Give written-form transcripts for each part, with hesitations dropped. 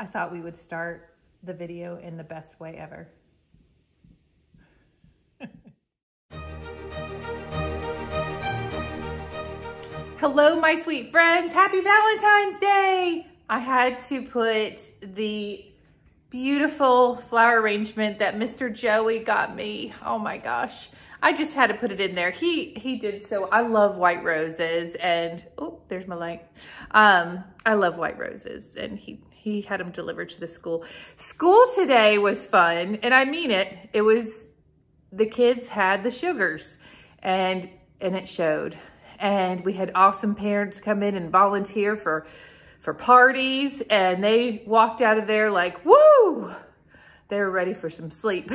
I thought we would start the video in the best way ever. Hello, my sweet friends. Happy Valentine's Day. I had to put the beautiful flower arrangement that Mr. Joey got me. Oh my gosh. I just had to put it in there. He did so. I love white roses and, oh, there's my light. I love white roses and he had them delivered to the school. School today was fun and I mean it. It was, the kids had the sugars and it showed. And we had awesome parents come in and volunteer for parties and they walked out of there like, woo, they were ready for some sleep.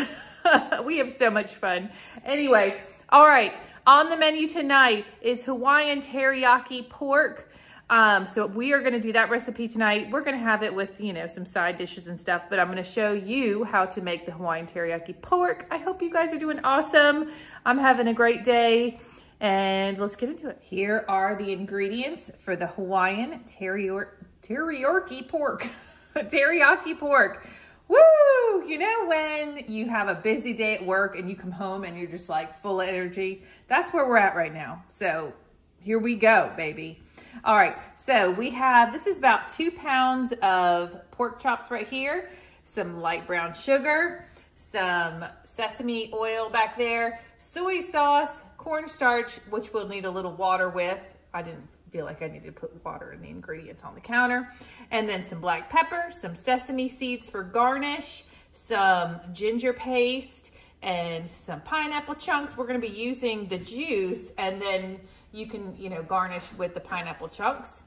We have so much fun. Anyway, all right, on the menu tonight is Hawaiian teriyaki pork. So we are gonna do that recipe tonight. We're gonna have it with, you know, some side dishes and stuff, but I'm gonna show you how to make the Hawaiian teriyaki pork. I hope you guys are doing awesome. I'm having a great day. And let's get into it. Here are the ingredients for the Hawaiian teriyaki pork. Teriyaki pork. Woo! You know when you have a busy day at work and you come home and you're just like full of energy? That's where we're at right now. So here we go, baby. All right, so we have, this is about 2 pounds of pork chops right here, some light brown sugar, some sesame oil back there, soy sauce, cornstarch, which we'll need a little water with. I didn't feel like I needed to put water in the ingredients on the counter. And then some black pepper, some sesame seeds for garnish, some ginger paste, and some pineapple chunks. We're gonna be using the juice, and then you can, you know, garnish with the pineapple chunks.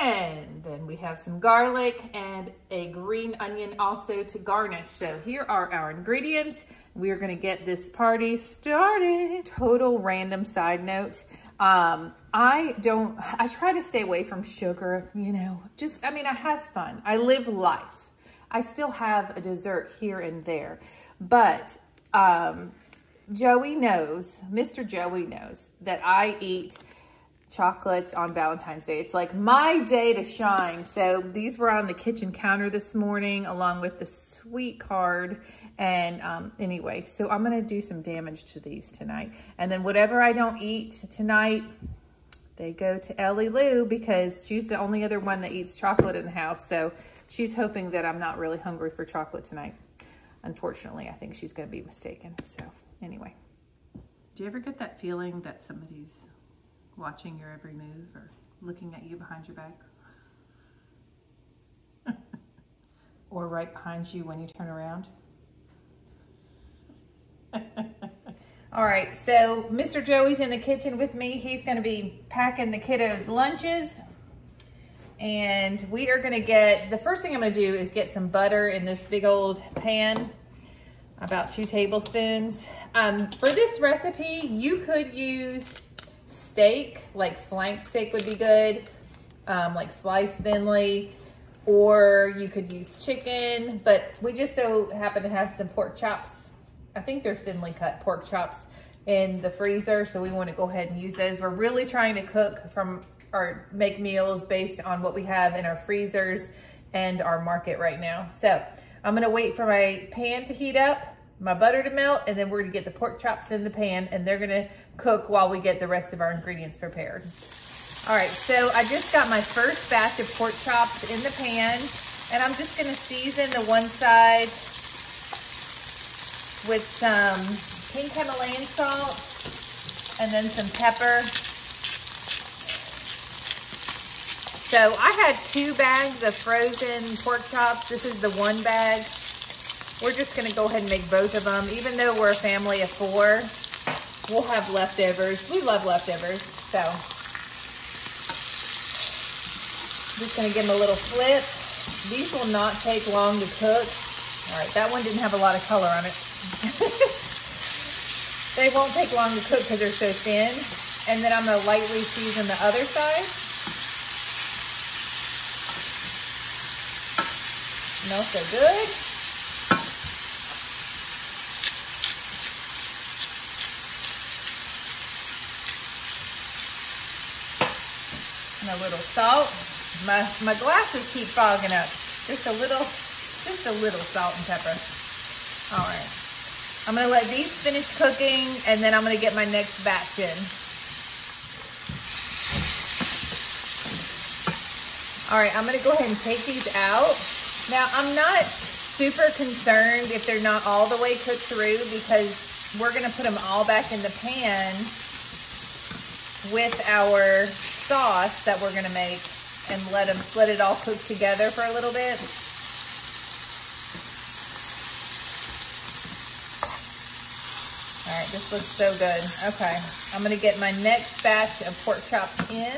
And then we have some garlic and a green onion also to garnish. So here are our ingredients. We are gonna get this party started. Total random side note. I try to stay away from sugar, you know, just, I mean, I have fun. I live life. I still have a dessert here and there, but Joey knows, Mr. Joey knows that I eat chocolates on Valentine's Day. It's like my day to shine. So these were on the kitchen counter this morning along with the sweet card. And anyway, so I'm gonna do some damage to these tonight. And then whatever I don't eat tonight, they go to Ellie Lou because she's the only other one that eats chocolate in the house. So she's hoping that I'm not really hungry for chocolate tonight. Unfortunately, I think she's gonna be mistaken. So anyway, do you ever get that feeling that somebody's watching your every move or looking at you behind your back? Or right behind you when you turn around? All right, so Mr. Joey's in the kitchen with me. He's gonna be packing the kiddos' lunches. And we are gonna get, the first thing I'm gonna do is get some butter in this big old pan, about 2 tablespoons. For this recipe, you could use steak, like flank steak would be good, like sliced thinly, or you could use chicken, but we just so happen to have some pork chops. I think they're thinly cut pork chops in the freezer, so we want to go ahead and use those. We're really trying to cook from or make meals based on what we have in our freezers and our market right now. So I'm gonna wait for my pan to heat up, my butter to melt, and then we're gonna get the pork chops in the pan and they're gonna cook while we get the rest of our ingredients prepared. All right, so I just got my first batch of pork chops in the pan and I'm just gonna season the one side with some pink Himalayan salt and then some pepper. So I had 2 bags of frozen pork chops. This is the 1 bag. We're just gonna go ahead and make both of them. Even though we're a family of 4, we'll have leftovers. We love leftovers, so. Just gonna give them a little flip. These will not take long to cook. All right, that one didn't have a lot of color on it. They won't take long to cook because they're so thin. And then I'm gonna lightly season the other side. Smells so good. And a little salt. My glasses keep fogging up. Just a little salt and pepper. All right. I'm gonna let these finish cooking and then I'm gonna get my next batch in. All right, I'm gonna go ahead and take these out. Now, I'm not super concerned if they're not all the way cooked through because we're gonna put them all back in the pan with our sauce that we're gonna make and let it all cook together for a little bit. All right, this looks so good. Okay, I'm gonna get my next batch of pork chops in.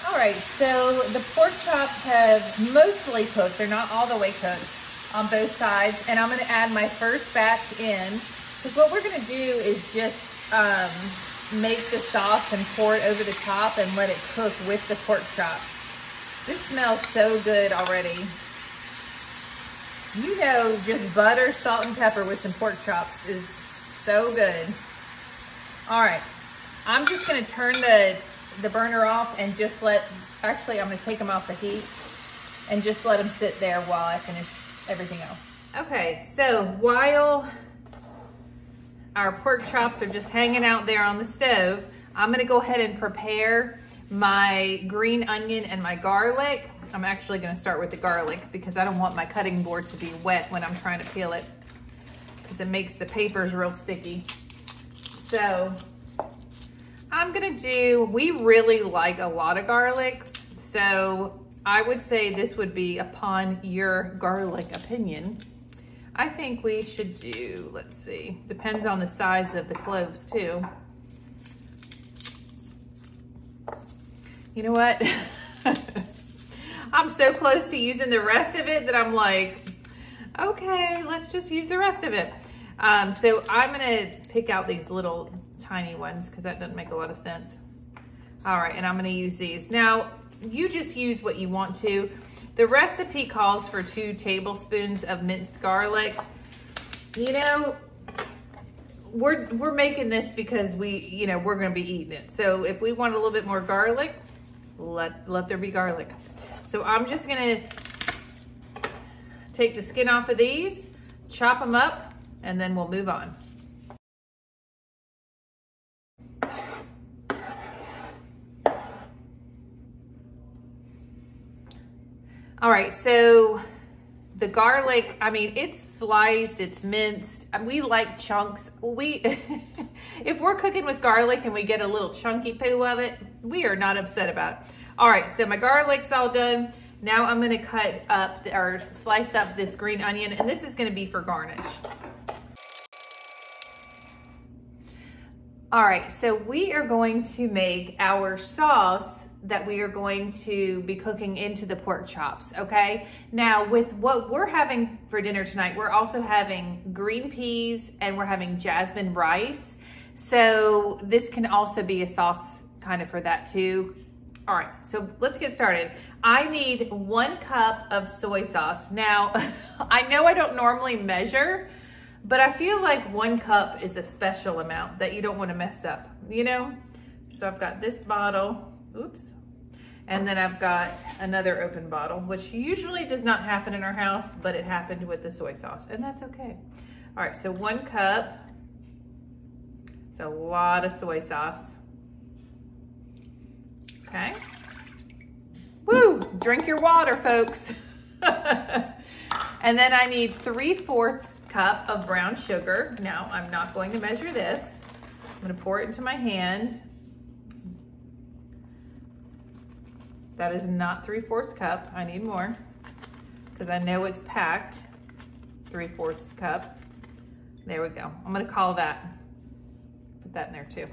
All right, so the pork chops have mostly cooked. They're not all the way cooked on both sides. And I'm gonna add my first batch in. Because what we're gonna do is just make the sauce and pour it over the top and let it cook with the pork chops. This smells so good already. You know, just butter, salt, and pepper with some pork chops is so good. All right, I'm just gonna turn the burner off and just actually I'm gonna take them off the heat and just let them sit there while I finish everything else. Okay, so while our pork chops are just hanging out there on the stove, I'm gonna go ahead and prepare my green onion and my garlic. I'm actually gonna start with the garlic because I don't want my cutting board to be wet when I'm trying to peel it because it makes the papers real sticky. So I'm gonna we really like a lot of garlic. So I would say this would be upon your garlic opinion. I think we should do, let's see, depends on the size of the cloves too. You know what? I'm so close to using the rest of it that I'm like, okay, let's just use the rest of it. So I'm gonna pick out these little tiny ones because that doesn't make a lot of sense. All right, and I'm gonna use these. Now, you just use what you want to. The recipe calls for 2 tablespoons of minced garlic. You know, we're making this because we're gonna be eating it. So if we want a little bit more garlic, let there be garlic. So I'm just gonna take the skin off of these, chop them up, and then we'll move on. All right, so the garlic, I mean, it's sliced, it's minced. We like chunks. If we're cooking with garlic and we get a little chunky poo of it, we are not upset about it. All right, so my garlic's all done. Now I'm gonna cut up or slice up this green onion, and this is gonna be for garnish. All right, so we are going to make our sauce that we are going to be cooking into the pork chops, okay? Now, with what we're having for dinner tonight, we're also having green peas and we're having jasmine rice. So this can also be a sauce kind of for that too. All right, so let's get started. I need 1 cup of soy sauce. Now, I know I don't normally measure, but I feel like 1 cup is a special amount that you don't want to mess up, you know? So I've got this bottle, oops. And then I've got another open bottle, which usually does not happen in our house, but it happened with the soy sauce, and that's okay. All right, so 1 cup. It's a lot of soy sauce. Okay. Woo, drink your water, folks. And then I need 3/4 cup of brown sugar. Now, I'm not going to measure this. I'm gonna pour it into my hand. That is not 3/4 cup. I need more because I know it's packed. 3/4 cup. There we go. I'm gonna call that. Put that in there too.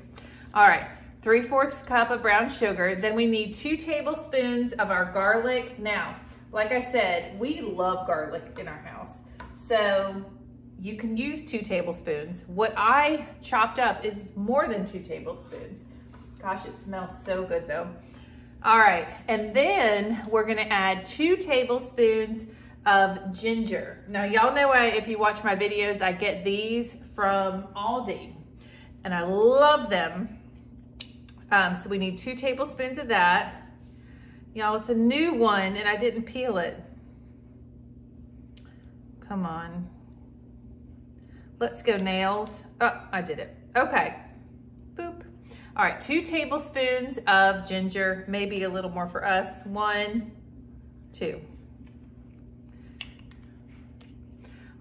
All right, 3/4 cup of brown sugar. Then we need 2 tablespoons of our garlic. Now, like I said, we love garlic in our house. So you can use 2 tablespoons. What I chopped up is more than 2 tablespoons. Gosh, it smells so good though. All right, and then we're gonna add 2 tablespoons of ginger. Now, y'all know if you watch my videos, I get these from Aldi, and I love them. So we need 2 tablespoons of that. Y'all, it's a new one and I didn't peel it. Come on. Let's go nails. Oh, I did it. Okay. Boop. All right, 2 tablespoons of ginger, maybe a little more for us. 1, 2.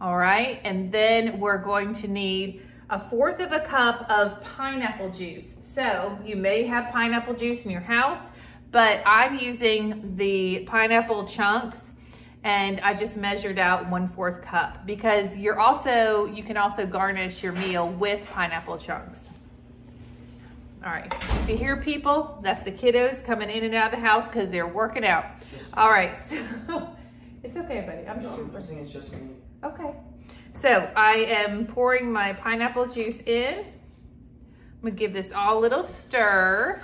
All right, and then we're going to need 1/4 of a cup of pineapple juice. So you may have pineapple juice in your house, but I'm using the pineapple chunks and I just measured out 1/4 cup because you can also garnish your meal with pineapple chunks. All right, if you hear people, that's the kiddos coming in and out of the house because they're working out. All right, so it's okay, buddy. I'm saying it's just me. Okay, so I am pouring my pineapple juice in. I'm gonna give this all a little stir.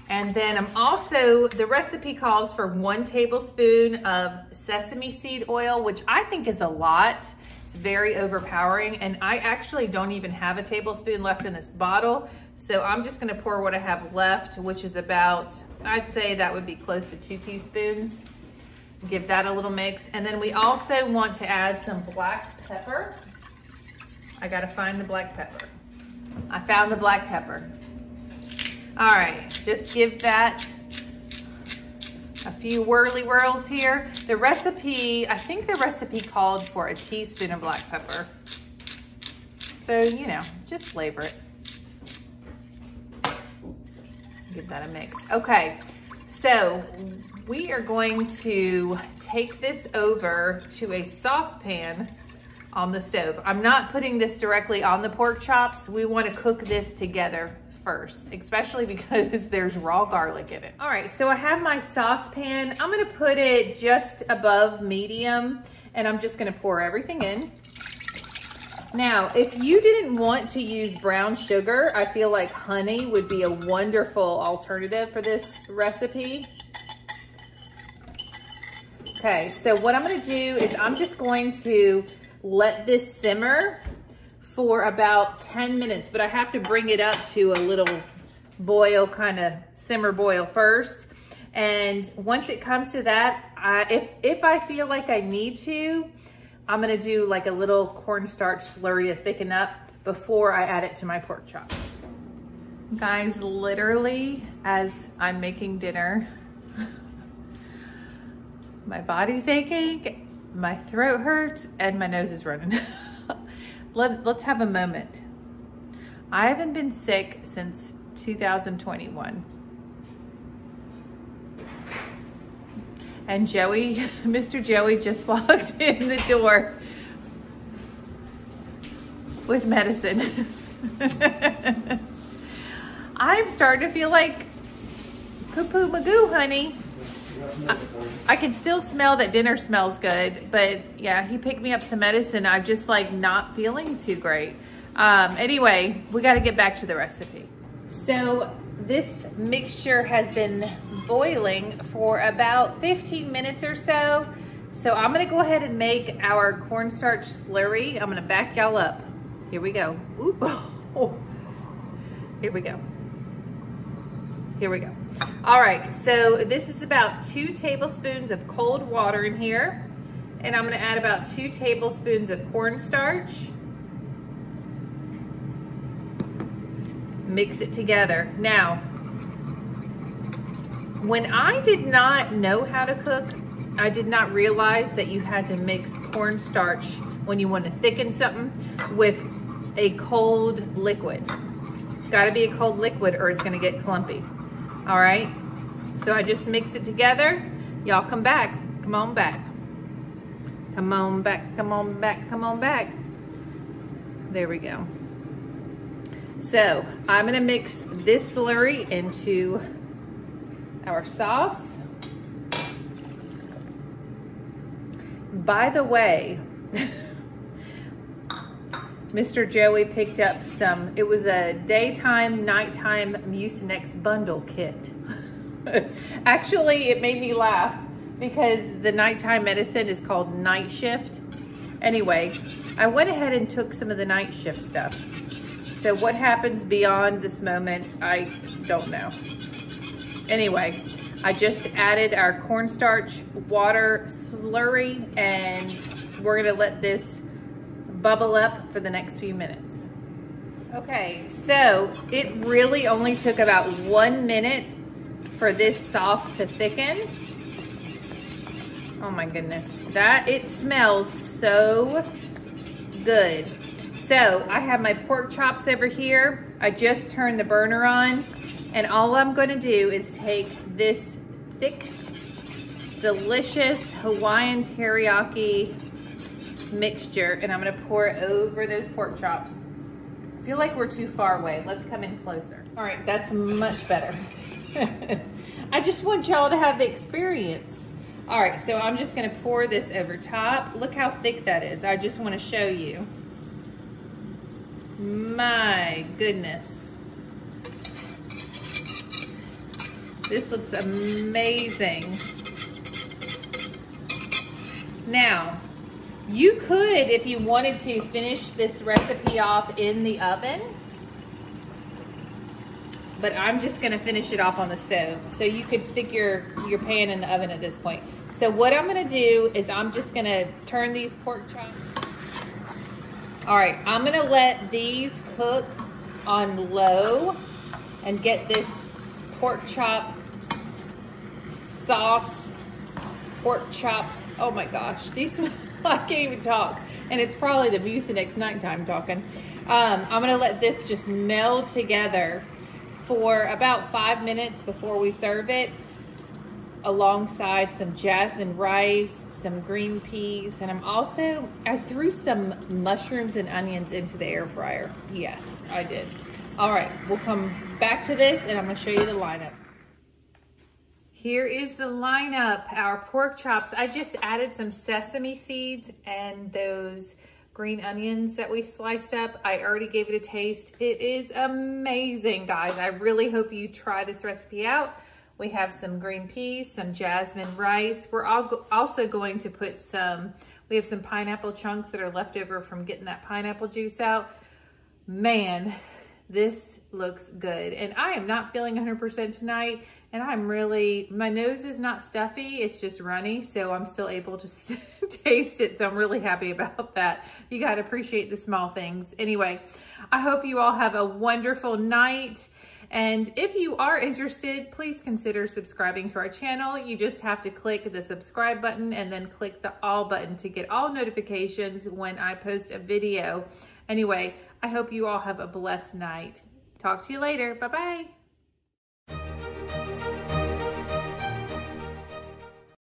And then the recipe calls for 1 tablespoon of sesame seed oil, which I think is a lot. It's very overpowering, and I actually don't even have a tablespoon left in this bottle. So I'm just gonna pour what I have left, which is about, I'd say that would be close to 2 teaspoons. Give that a little mix. And then we also want to add some black pepper. I gotta find the black pepper. I found the black pepper. All right, just give that a few whirly whirls here. The recipe, I think the recipe called for a teaspoon of black pepper. So, you know, just flavor it. Give that a mix. Okay, so we are going to take this over to a saucepan on the stove. I'm not putting this directly on the pork chops. We want to cook this together first, especially because there's raw garlic in it. All right, so I have my saucepan. I'm gonna put it just above medium, and I'm just gonna pour everything in. Now, if you didn't want to use brown sugar, I feel like honey would be a wonderful alternative for this recipe. Okay, so what I'm gonna do is I'm just going to let this simmer for about 10 minutes, but I have to bring it up to a little boil, kind of simmer boil first. And once it comes to that, if I feel like I need to, I'm gonna do like a little cornstarch slurry to thicken up before I add it to my pork chop. Guys, literally, as I'm making dinner, my body's aching, my throat hurts, and my nose is running. Let's have a moment. I haven't been sick since 2021. And Joey, Mr. Joey just walked in the door with medicine. I'm starting to feel like poo-poo magoo, honey. I can still smell that dinner smells good, but yeah, he picked me up some medicine. I'm just like not feeling too great. Anyway, we got to get back to the recipe. So this mixture has been boiling for about 15 minutes or so. So I'm gonna go ahead and make our cornstarch slurry. I'm gonna back y'all up. Here we go. Ooh. Oh. Here we go. Here we go. All right, so this is about 2 tablespoons of cold water in here. And I'm gonna add about 2 tablespoons of cornstarch. Mix it together. Now, when I did not know how to cook, I did not realize that you had to mix cornstarch when you want to thicken something with a cold liquid. It's got to be a cold liquid or it's going to get clumpy. All right, so I just mixed it together. Y'all come back. Come on back. Come on back. Come on back. Come on back. There we go. So I'm going to mix this slurry into our sauce. By the way, Mr. Joey picked up some, it was a daytime, nighttime Mucinex bundle kit. Actually, it made me laugh because the nighttime medicine is called Night Shift. Anyway, I went ahead and took some of the night shift stuff. So what happens beyond this moment, I don't know. Anyway, I just added our cornstarch water slurry, and we're gonna let this bubble up for the next few minutes. Okay, so it really only took about 1 minute for this sauce to thicken. Oh my goodness, it smells so good. So I have my pork chops over here. I just turned the burner on, and all I'm gonna do is take this thick, delicious Hawaiian teriyaki mixture, and I'm gonna pour it over those pork chops. I feel like we're too far away. Let's come in closer. All right, that's much better. I just want y'all to have the experience. All right, so I'm just gonna pour this over top. Look how thick that is. I just wanna show you. My goodness. This looks amazing. Now, you could, if you wanted to, finish this recipe off in the oven, but I'm just gonna finish it off on the stove. So you could stick your pan in the oven at this point. So what I'm gonna do is I'm just gonna turn these pork chops. All right, I'm gonna let these cook on low and get this pork chop sauce, pork chop. Oh my gosh, these, I can't even talk. And it's probably the Mucinex nighttime talking. I'm gonna let this just meld together for about 5 minutes before we serve it, alongside some jasmine rice, some green peas, and I threw some mushrooms and onions into the air fryer. Yes, I did. All right, we'll come back to this and I'm gonna show you the lineup. Here is the lineup, our pork chops. I just added some sesame seeds and those green onions that we sliced up. I already gave it a taste. It is amazing, guys. I really hope you try this recipe out. We have some green peas, some jasmine rice. We're also going to put we have some pineapple chunks that are left over from getting that pineapple juice out. Man, this looks good. And I am not feeling 100% tonight. And my nose is not stuffy, it's just runny. So I'm still able to taste it. So I'm really happy about that. You got to appreciate the small things. Anyway, I hope you all have a wonderful night. And if you are interested, please consider subscribing to our channel. You just have to click the subscribe button and then click the all button to get all notifications when I post a video. Anyway, I hope you all have a blessed night. Talk to you later. Bye-bye.